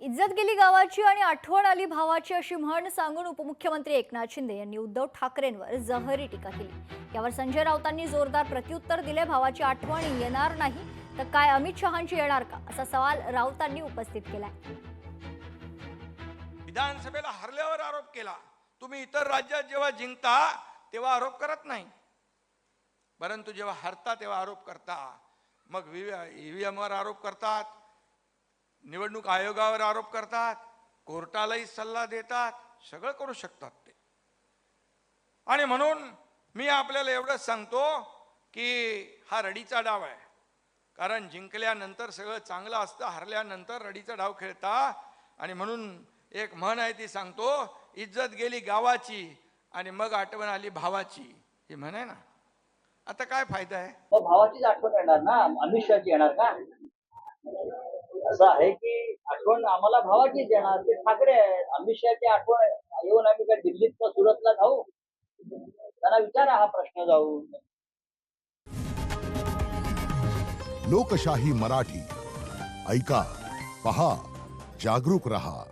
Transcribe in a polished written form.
इज्जत गेली गावाची आणि आठवण आली भावाची अशी म्हण सांगून उपमुख्यमंत्री एकनाथ शिंदे यांनी उद्धव ठाकरेंवर जहरी टीका केली। यावर संजय राऊतांनी जोरदार प्रत्युत्तर दिले। भावाची आठवण येणार नाही तर काय अमित शहांची येणार का, असा सवाल राऊतांनी उपस्थित केलाय। विधानसभेला हरल्यावर आरोप केला, तुम्ही इतर राज्यात जेव्हा जिंकता तेव्हा आरोप करत नाही, परंतु जेव्हा हरता तेव्हा आरोप करता। मग ईव्हीएम वर आरोप करतात, निवडणूक आयोगावर आरोप करतात, कोर्टालाही सल्ला देतात, सगळं करू शकतात ते। आणि म्हणून मी आपल्याला एवढंच सांगतो की हा रडीचा डाव आहे, कारण जिंकल्यानंतर सगळं चांगलं असतं, हरल्यानंतर रडीचा डाव खेळता। आणि म्हणून एक म्हण आहे ती सांगतो, इज्जत गेली गावाची आणि मग आठवण आली भावाची, ही म्हण आहे ना। आता काय फायदा आहे? मग भावाचीच आठवण येणार ना, अमित शहाची येणार का? असं आहे की आठवण आम्हाला भावाचीच येणार। ते ठाकरे आहेत, अमित शहाची आठवण येऊन आम्ही काय दिल्लीत का सुरतला जाऊ? त्यांना विचारा हा प्रश्न जाऊन। लोकशाही मराठी ऐका, पहा, जागरूक रहा।